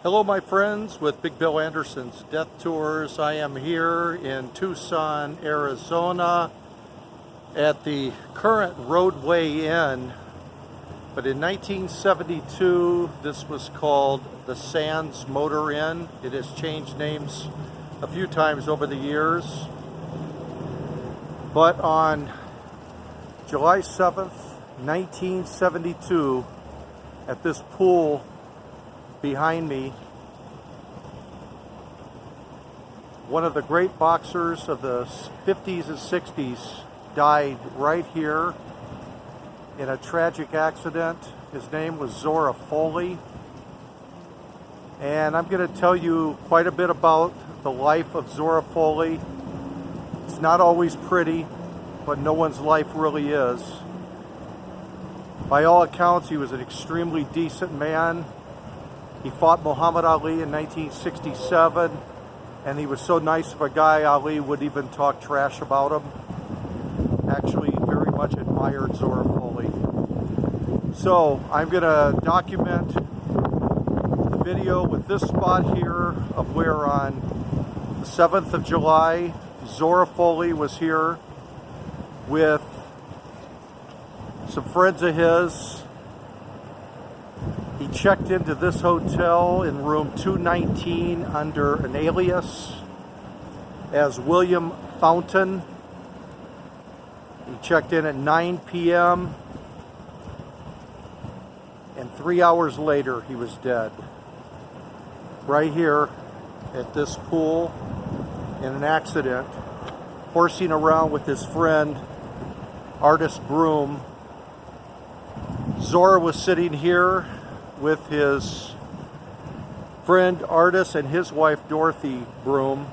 Hello my friends with Big Bill Anderson's Death Tours. I am here in Tucson, Arizona at the current Roadway Inn, but in 1972 this was called the Sands Motor Inn. It has changed names a few times over the years, but on July 7th, 1972, at this pool behind me, one of the great boxers of the 50s and 60s died right here in a tragic accident. His name was Zora Folley, and I'm going to tell you quite a bit about the life of Zora Folley. It's not always pretty, but no one's life really is. By all accounts, he was an extremely decent man. He fought Muhammad Ali in 1967, and he was so nice of a guy, Ali would even talk trash about him. Actually, very much admired Zora Folley. So, I'm going to document the video with this spot here of where on the 7th of July, Zora Folley was here with some friends of his. He checked into this hotel in room 219 under an alias as William Fountain. He checked in at 9 p.m. and 3 hours later he was dead. Right here at this pool in an accident, horsing around with his friend, Artist Broom. Zora was sitting here with his friend Artist and his wife Dorothy Broom,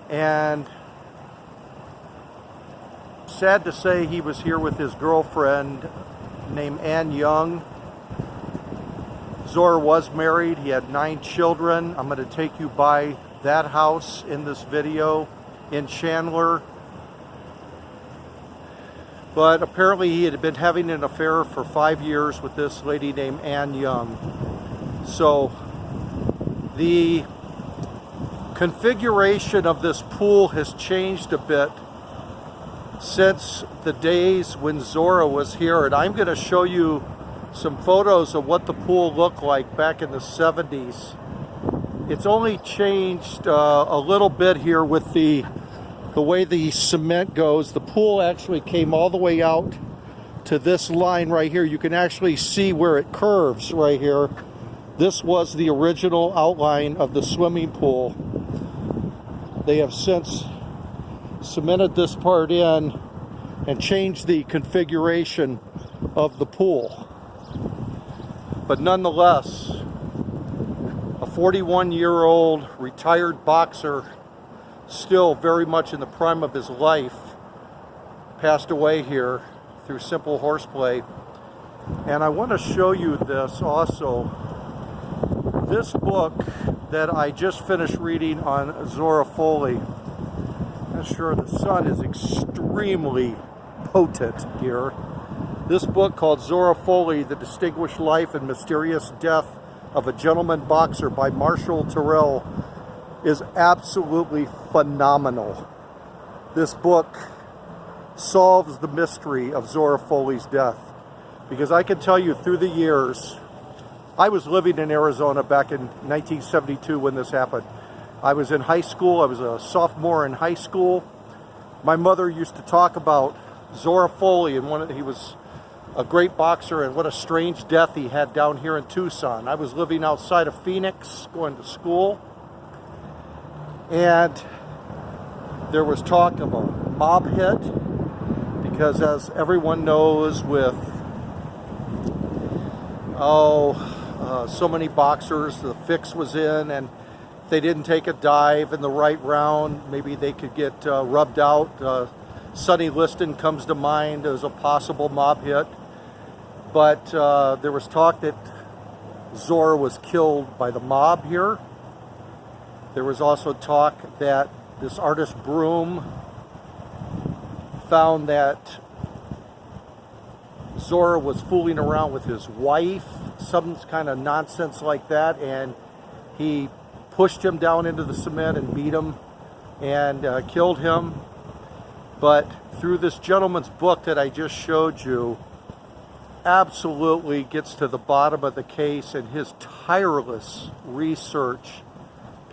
and sad to say he was here with his girlfriend named Ann Young. Zora was married. He had 9 children. I'm going to take you by that house in this video in Chandler. But apparently he had been having an affair for 5 years with this lady named Ann Young. So the configuration of this pool has changed a bit since the days when Zora was here. And I'm going to show you some photos of what the pool looked like back in the 70s. It's only changed a little bit here with the way the cement goes. The pool actually came all the way out to this line right here. You can actually see where it curves right here. This was the original outline of the swimming pool. They have since cemented this part in and changed the configuration of the pool. But nonetheless, a 41-year-old retired boxer, still very much in the prime of his life, passed away here through simple horseplay. And I want to show you this also. This book that I just finished reading on Zora Folley. I'm sure the sun is extremely potent here. This book called Zora Folley, The Distinguished Life and Mysterious Death of a Gentleman Boxer by Marshall Terrell, is absolutely phenomenal. This book solves the mystery of Zora Folley's death, because I can tell you through the years, I was living in Arizona back in 1972 when this happened. I was in high school. I was a sophomore in high school. My mother used to talk about Zora Folley, and he was a great boxer, and what a strange death he had down here in Tucson. I was living outside of Phoenix going to school, and there was talk of a mob hit, because as everyone knows, with so many boxers, the fix was in, and if they didn't take a dive in the right round, maybe they could get rubbed out. Sonny Liston comes to mind as a possible mob hit, but there was talk that Zora was killed by the mob here. There was also talk that this Artist Broom found that Zora was fooling around with his wife, some kind of nonsense like that, and He pushed him down into the cement and beat him and killed him. But through this gentleman's book that I just showed you, absolutely gets to the bottom of the case, and his tireless research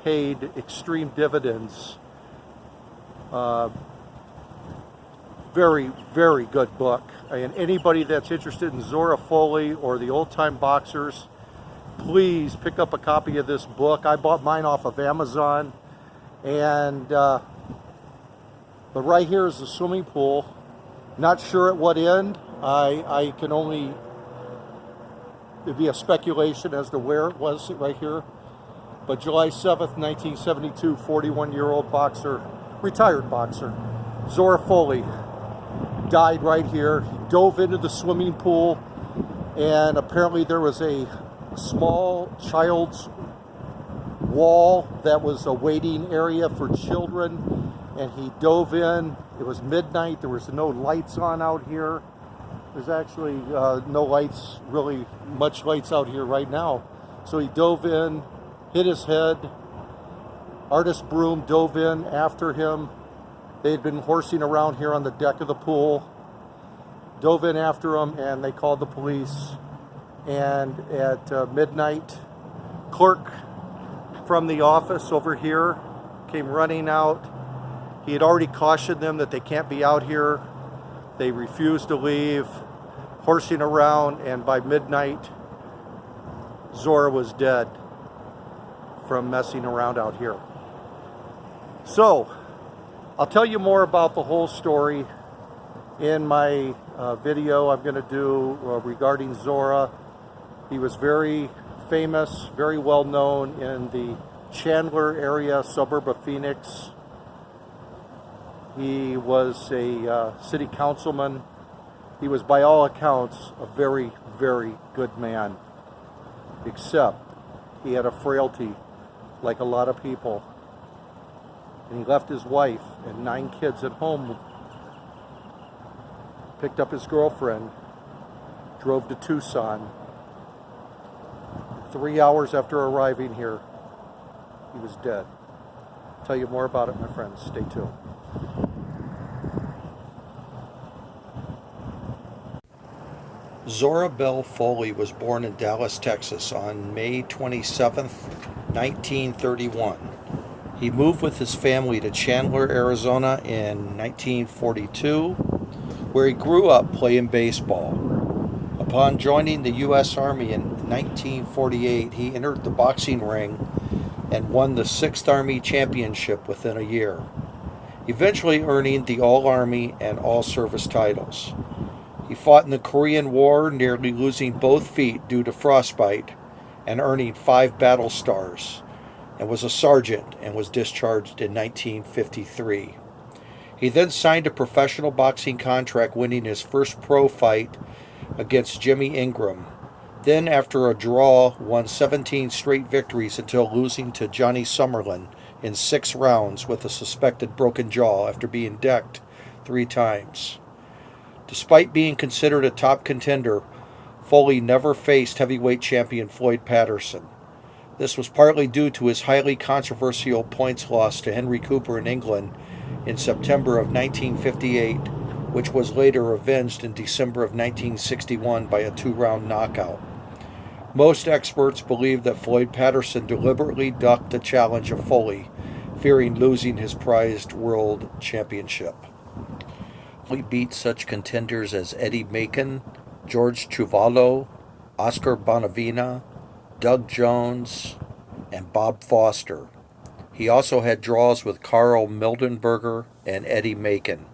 paid extreme dividends. Very, very good book. And anybody that's interested in Zora Folley or the old-time boxers, please pick up a copy of this book. I bought mine off of Amazon. And but right here is the swimming pool. Not sure at what end. I can only, it'd be a speculation as to where it was right here. But July 7th, 1972, 41-year-old boxer, retired boxer, Zora Folley, died right here. He dove into the swimming pool, and apparently there was a small child's wall that was a waiting area for children, and he dove in. It was midnight. There was no lights on out here. There's actually no lights, really much lights out here right now. So he dove in, hit his head. Artist Broom dove in after him. They had been horsing around here on the deck of the pool. Dove in after him, and they called the police. And at midnight, clerk from the office over here came running out. He had already cautioned them that they can't be out here. They refused to leave, horsing around, and by midnight, Zora was dead from messing around out here. So, I'll tell you more about the whole story in my video I'm going to do regarding Zora. He was very famous, very well known in the Chandler area, suburb of Phoenix. He was a city councilman. He was, by all accounts, a very, very good man, except he had a frailty like a lot of people. And he left his wife and 9 kids at home, picked up his girlfriend, drove to Tucson. 3 hours after arriving here, he was dead. I'll tell you more about it, my friends. Stay tuned. Zora Belle Folley was born in Dallas, Texas on May 27, 1931. He moved with his family to Chandler, Arizona in 1942, where he grew up playing baseball. Upon joining the U.S. Army in 1948, he entered the boxing ring and won the 6th Army Championship within a year, eventually earning the All-Army and All-Service titles. He fought in the Korean War, nearly losing both feet due to frostbite and earning 5 battle stars, and was a sergeant and was discharged in 1953. He then signed a professional boxing contract, winning his first pro fight against Jimmy Ingram. Then, after a draw, won 17 straight victories until losing to Johnny Summerlin in 6 rounds with a suspected broken jaw after being decked 3 times. Despite being considered a top contender, Folley never faced heavyweight champion Floyd Patterson. This was partly due to his highly controversial points loss to Henry Cooper in England in September of 1958, which was later avenged in December of 1961 by a 2-round knockout. Most experts believe that Floyd Patterson deliberately ducked the challenge of Folley, fearing losing his prized world championship. Folley beat such contenders as Eddie Macon, George Chuvalo, Oscar Bonavena, Doug Jones, and Bob Foster. He also had draws with Carl Mildenberger and Eddie Macon.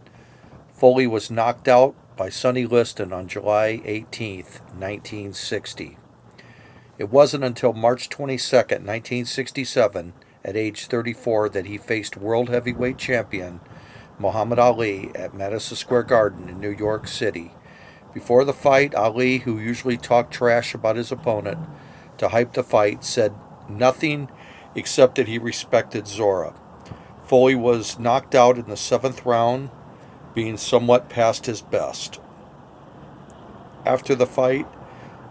Folley was knocked out by Sonny Liston on July 18, 1960. It wasn't until March 22, 1967, at age 34, that he faced world heavyweight champion Muhammad Ali at Madison Square Garden in New York City. Before the fight, Ali, who usually talked trash about his opponent to hype the fight, said nothing except that he respected Zora. Folley was knocked out in the 7th round, being somewhat past his best. After the fight,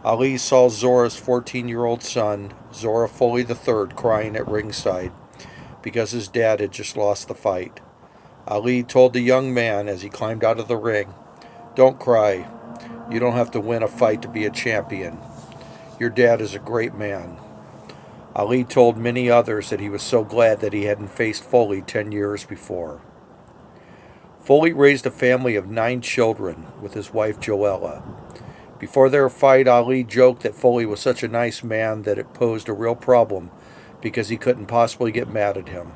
Ali saw Zora's 14-year-old son, Zora Folley III, crying at ringside because his dad had just lost the fight. Ali told the young man as he climbed out of the ring, "Don't cry. You don't have to win a fight to be a champion. Your dad is a great man." Ali told many others that he was so glad that he hadn't faced Folley 10 years before. Folley raised a family of 9 children with his wife Joella. Before their fight, Ali joked that Folley was such a nice man that it posed a real problem because he couldn't possibly get mad at him.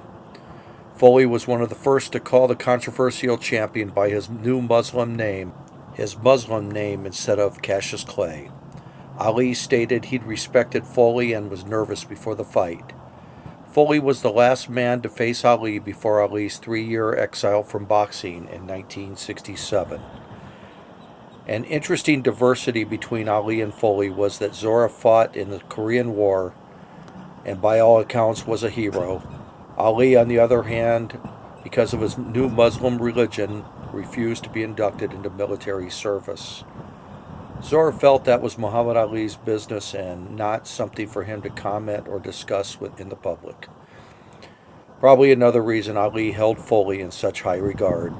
Folley was one of the first to call the controversial champion by his Muslim name instead of Cassius Clay. Ali stated he'd respected Folley and was nervous before the fight. Folley was the last man to face Ali before Ali's 3-year exile from boxing in 1967. An interesting diversity between Ali and Folley was that Zora fought in the Korean War and by all accounts was a hero. Ali, on the other hand, because of his new Muslim religion, refused to be inducted into military service. Zora felt that was Muhammad Ali's business and not something for him to comment or discuss in the public. Probably another reason Ali held Folley in such high regard.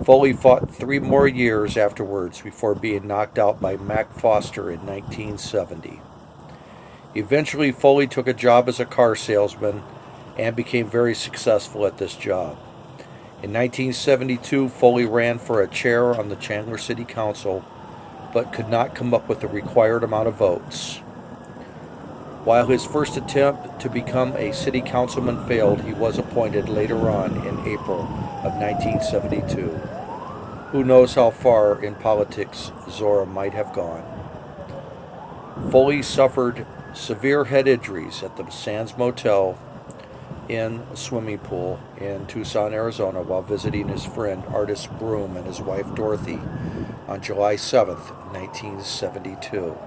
Folley fought 3 more years afterwards before being knocked out by Mac Foster in 1970. Eventually, Folley took a job as a car salesman and became very successful at this job. In 1972, Folley ran for a chair on the Chandler City Council, but could not come up with the required amount of votes. While his first attempt to become a city councilman failed, he was appointed later on in April of 1972. Who knows how far in politics Zora might have gone. Folley suffered severe head injuries at the Sands Motel in a swimming pool in Tucson, Arizona, while visiting his friend Artis Broom and his wife Dorothy on July 7th, 1972.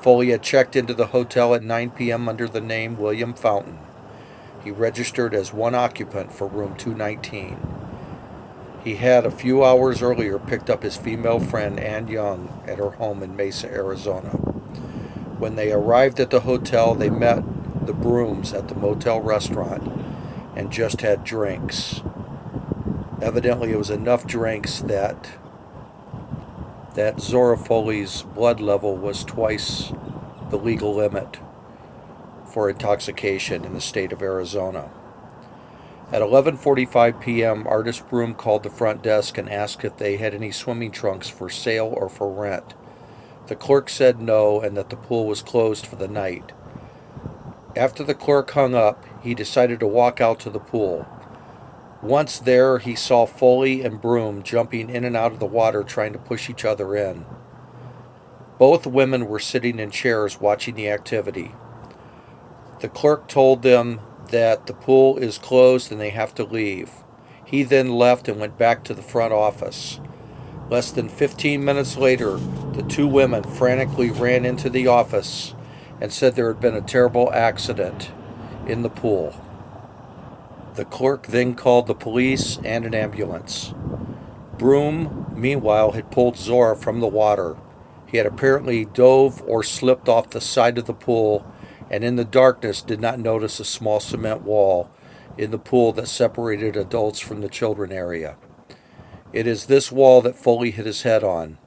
Folley had checked into the hotel at 9 p.m. under the name William Fountain. He registered as one occupant for room 219. He had a few hours earlier picked up his female friend Ann Young at her home in Mesa, Arizona. When they arrived at the hotel, they met the Brooms at the motel restaurant and just had drinks. Evidently, it was enough drinks that Zora Folley's blood level was twice the legal limit for intoxication in the state of Arizona. At 11:45 p.m., Artis Broom called the front desk and asked if they had any swimming trunks for sale or for rent. The clerk said no and that the pool was closed for the night. After the clerk hung up, he decided to walk out to the pool. Once there, he saw Folley and Broom jumping in and out of the water trying to push each other in. Both women were sitting in chairs watching the activity. The clerk told them that the pool is closed and they have to leave. He then left and went back to the front office. Less than 15 minutes later, the 2 women frantically ran into the office and said there had been a terrible accident in the pool. The clerk then called the police and an ambulance. Broom, meanwhile, had pulled Zora from the water. He had apparently dove or slipped off the side of the pool and in the darkness did not notice a small cement wall in the pool that separated adults from the children area. It is this wall that Folley hit his head on.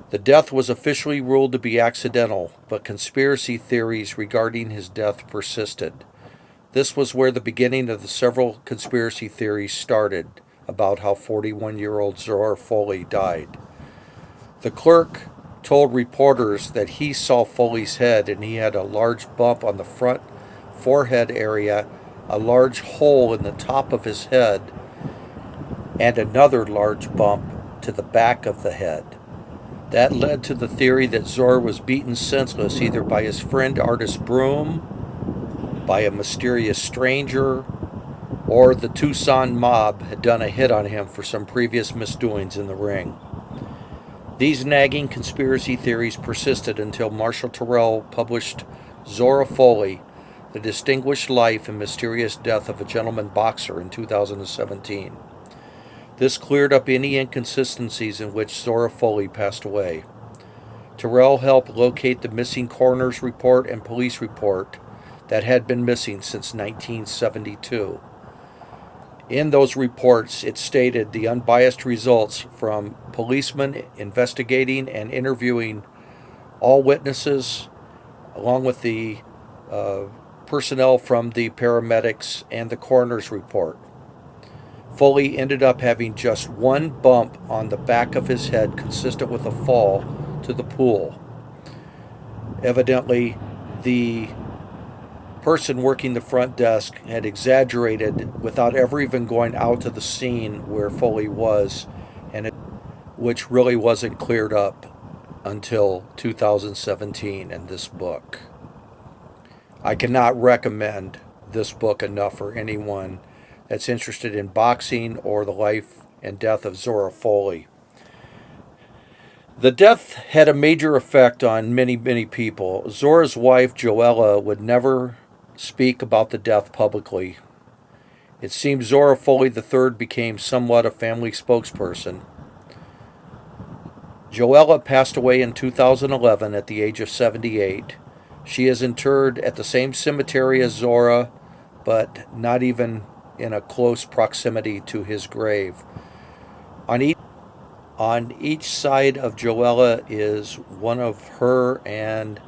The death was officially ruled to be accidental, but conspiracy theories regarding his death persisted. This was where the beginning of the several conspiracy theories started about how 41-year-old Zora Folley died. The clerk told reporters that he saw Folley's head and he had a large bump on the front forehead area, a large hole in the top of his head, and another large bump to the back of the head. That led to the theory that Zora was beaten senseless either by his friend Artis Broom, by a mysterious stranger, or the Tucson mob had done a hit on him for some previous misdoings in the ring. These nagging conspiracy theories persisted until Marshall Terrell published Zora Folley, The Distinguished Life and Mysterious Death of a Gentleman Boxer in 2017. This cleared up any inconsistencies in which Zora Folley passed away. Terrell helped locate the missing coroner's report and police report that had been missing since 1972. In those reports, it stated the unbiased results from policemen investigating and interviewing all witnesses, along with the personnel from the paramedics and the coroner's report. Folley ended up having just one bump on the back of his head, consistent with a fall to the pool. Evidently, the person working the front desk had exaggerated without ever even going out to the scene where Folley was, which really wasn't cleared up until 2017 in this book. I cannot recommend this book enough for anyone that's interested in boxing or the life and death of Zora Folley. The death had a major effect on many, many people. Zora's wife, Joella, would never speak about the death publicly. It seems Zora Folley III became somewhat a family spokesperson. Joella passed away in 2011 at the age of 78. She is interred at the same cemetery as Zora, but not even in a close proximity to his grave. On each side of Joella is one of her and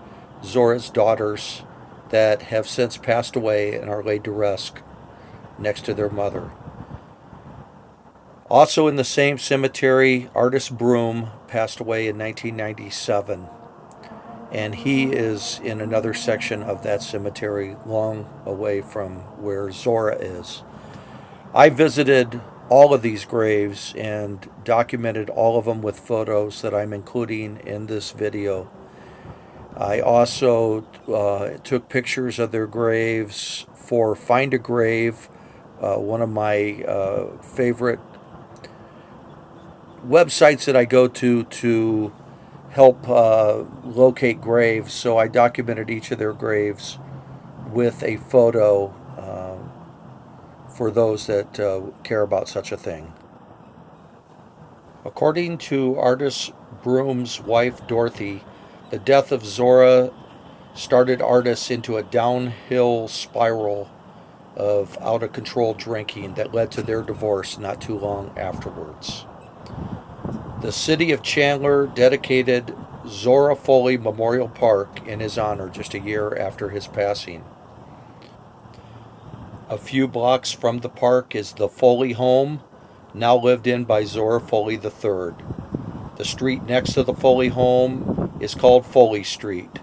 Zora's daughters that have since passed away and are laid to rest next to their mother. Also in the same cemetery, artist Broom passed away in 1997, and he is in another section of that cemetery long away from where Zora is. I visited all of these graves and documented all of them with photos that I'm including in this video. I also took pictures of their graves for Find a Grave, one of my favorite websites that I go to help locate graves. So I documented each of their graves with a photo for those that care about such a thing. According to artist Broom's wife, Dorothy, the death of Zora started artists into a downhill spiral of out-of-control drinking that led to their divorce not too long afterwards. The city of Chandler dedicated Zora Folley Memorial Park in his honor just a year after his passing. A few blocks from the park is the Folley home, now lived in by Zora Folley III. The street next to the Folley home is called Folley Street.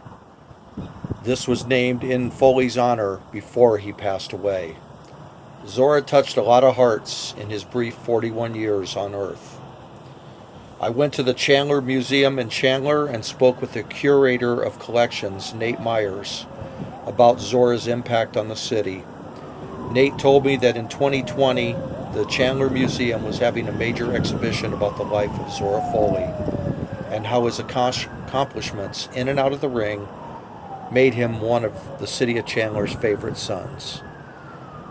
This was named in Folley's honor before he passed away. Zora touched a lot of hearts in his brief 41 years on Earth. I went to the Chandler Museum in Chandler and spoke with the curator of collections, Nate Myers, about Zora's impact on the city. Nate told me that in 2020, the Chandler Museum was having a major exhibition about the life of Zora Folley and how his accomplishments in and out of the ring made him one of the city of Chandler's favorite sons.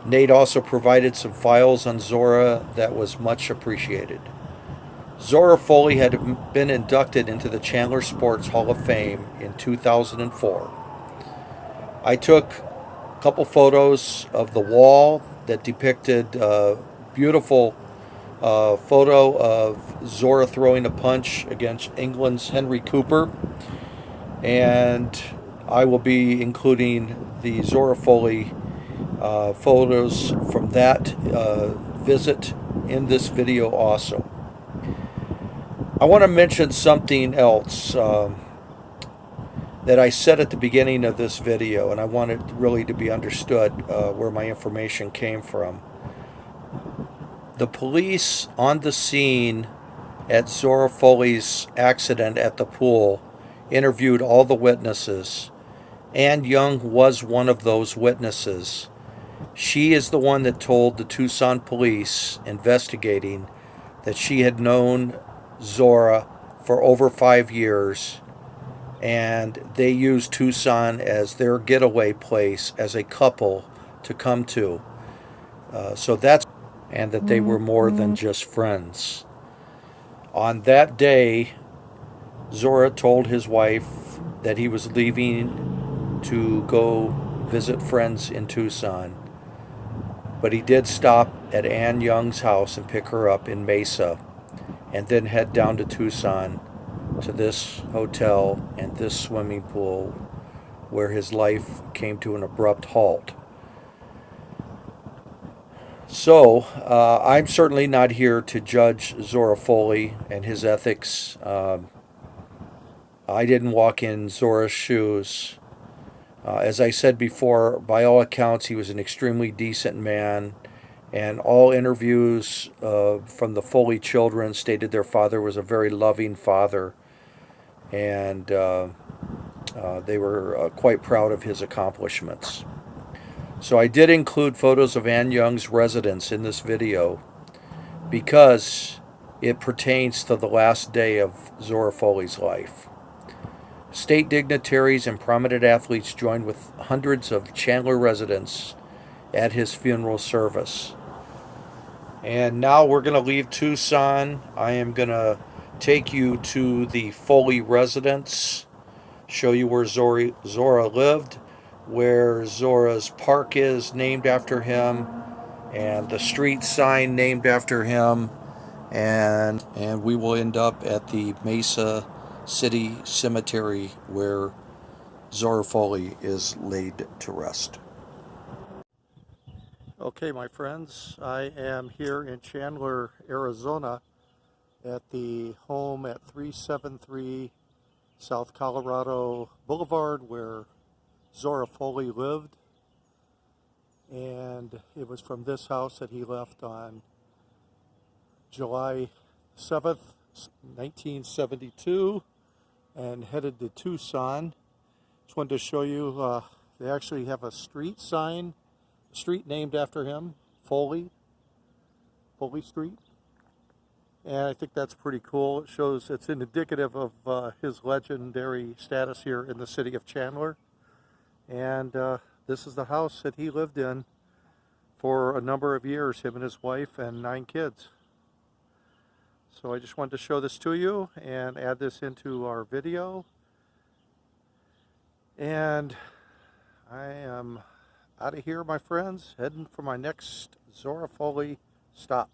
Nate also provided some files on Zora that was much appreciated. Zora Folley had been inducted into the Chandler Sports Hall of Fame in 2004. I took a couple photos of the wall that depicted a beautiful photo of Zora throwing a punch against England's Henry Cooper, and I will be including the Zora Folley photos from that visit in this video also. I want to mention something else that I said at the beginning of this video, and I want it really to be understood where my information came from. The police on the scene at Zora Folley's accident at the pool interviewed all the witnesses. Ann Young was one of those witnesses. She is the one that told the Tucson police investigating that she had known Zora for over 5 years, and they used Tucson as their getaway place as a couple to come to. And that they were more than just friends. On that day, Zora told his wife that he was leaving to go visit friends in Tucson, but he did stop at Ann Young's house and pick her up in Mesa, and then head down to Tucson to this hotel and this swimming pool where his life came to an abrupt halt. So, I'm certainly not here to judge Zora Folley and his ethics. I didn't walk in Zora's shoes. As I said before, by all accounts, he was an extremely decent man, and all interviews from the Folley children stated their father was a very loving father, and they were quite proud of his accomplishments. So I did include photos of Ann Young's residence in this video because it pertains to the last day of Zora Folley's life. State dignitaries and prominent athletes joined with hundreds of Chandler residents at his funeral service. And now we're going to leave Tucson. I am going to take you to the Folley residence, show you where Zora lived, where Zora's park is named after him, and the street sign named after him, and we will end up at the Mesa City Cemetery where Zora Folley is laid to rest. Okay, my friends, I am here in Chandler, Arizona at the home at 373 South Colorado Boulevard where Zora Folley lived, and it was from this house that he left on July 7th, 1972, and headed to Tucson. Just wanted to show you, they actually have a street sign, a street named after him, Folley Street. And I think that's pretty cool. It shows, it's indicative of his legendary status here in the city of Chandler. And this is the house that he lived in for a number of years, him and his wife and 9 kids. So I just wanted to show this to you and add this into our video. And I am out of here, my friends, heading for my next Zora Folley stop.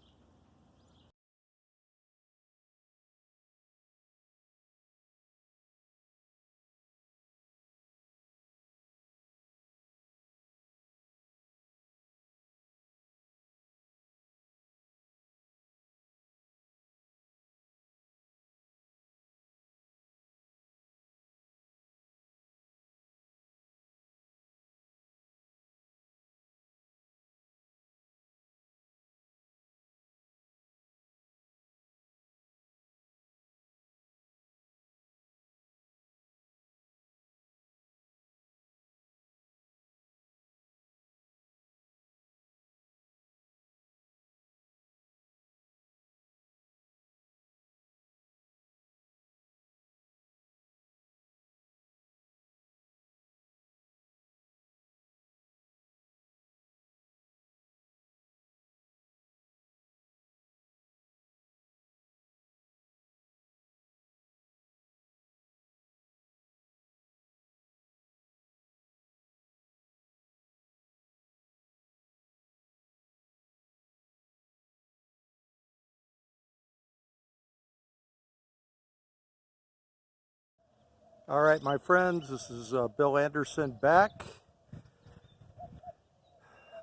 All right, my friends, this is Bill Anderson back.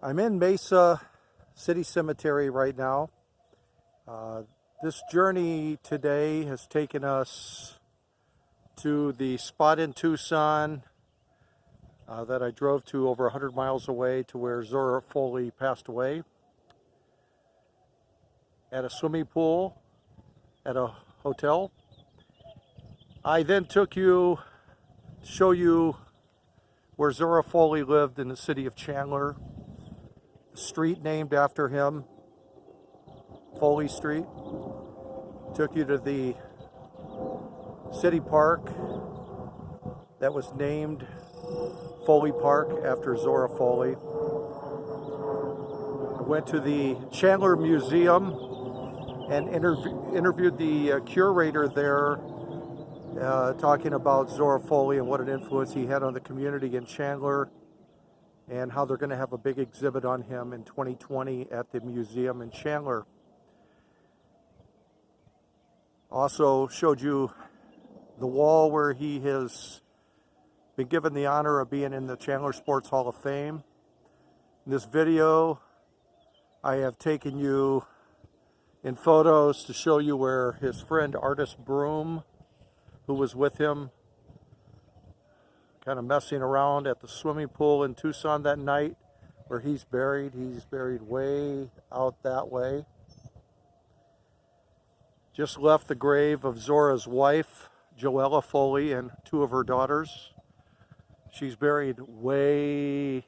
I'm in Mesa City Cemetery right now. This journey today has taken us to the spot in Tucson that I drove to over 100 miles away, to where Zora Folley passed away, at a swimming pool, at a hotel. I then took you to show you where Zora Folley lived in the city of Chandler, the street named after him, Folley Street. Took you to the city park that was named Folley Park after Zora Folley. I went to the Chandler Museum and interviewed the curator there talking about Zora Folley and what an influence he had on the community in Chandler, and how they're going to have a big exhibit on him in 2020 at the museum in Chandler. Also showed you the wall where he has been given the honor of being in the Chandler Sports Hall of Fame. In this video, I have taken you in photos to show you where his friend Artist Broom, who was with him, kind of messing around at the swimming pool in Tucson that night, where he's buried. He's buried way out that way. Just left the grave of Zora's wife, Zora Folley, and two of her daughters. She's buried way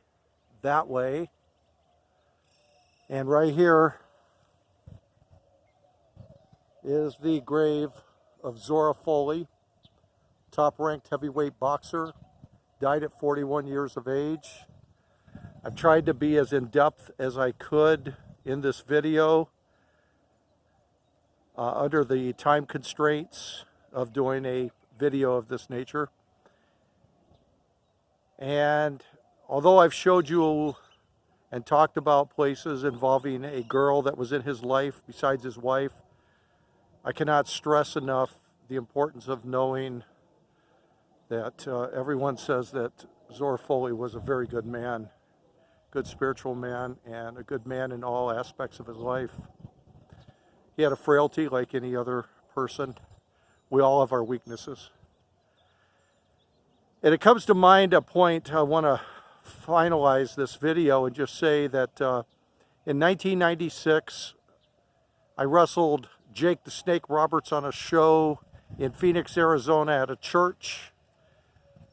that way. And right here is the grave of Zora Folley, top-ranked heavyweight boxer, died at 41 years of age. I've tried to be as in-depth as I could in this video under the time constraints of doing a video of this nature. And although I've showed you and talked about places involving a girl that was in his life besides his wife, I cannot stress enough the importance of knowing that everyone says that Zora Folley was a very good man, good spiritual man, and a good man in all aspects of his life. He had a frailty like any other person. We all have our weaknesses. And it comes to mind a point I want to finalize this video and just say that in 1996, I wrestled Jake the Snake Roberts on a show in Phoenix, Arizona at a church.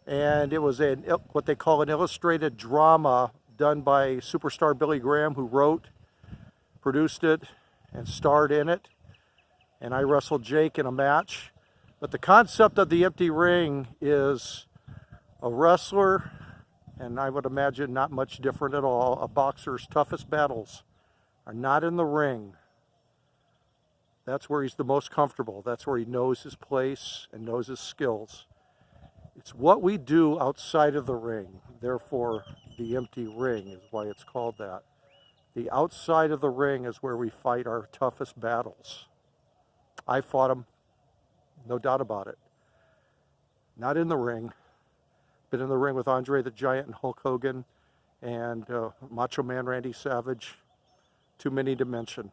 And it was what they call an illustrated drama done by superstar Billy Graham, who wrote, produced it, and starred in it. And I wrestled Jake in a match. But the concept of the empty ring is a wrestler, and I would imagine not much different at all, a boxer's toughest battles are not in the ring. That's where he's the most comfortable. That's where he knows his place and knows his skills. It's what we do outside of the ring. Therefore, the empty ring is why it's called that. The outside of the ring is where we fight our toughest battles. I fought them, no doubt about it. Not in the ring. Been in the ring with Andre the Giant and Hulk Hogan and Macho Man Randy Savage. Too many to mention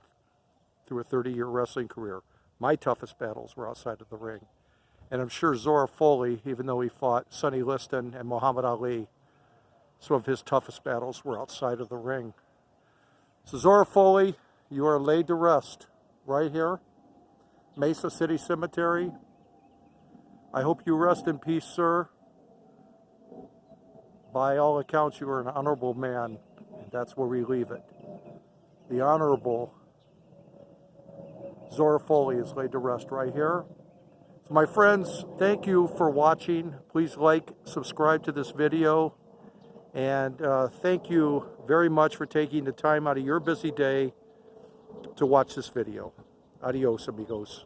through a 30-year wrestling career. My toughest battles were outside of the ring. And I'm sure Zora Folley, even though he fought Sonny Liston and Muhammad Ali, some of his toughest battles were outside of the ring. So Zora Folley, you are laid to rest right here, Mesa City Cemetery. I hope you rest in peace, sir. By all accounts, you are an honorable man, and that's where we leave it. The Honorable Zora Folley is laid to rest right here. So my friends, thank you for watching. Please like, subscribe to this video, and thank you very much for taking the time out of your busy day to watch this video. Adios, amigos.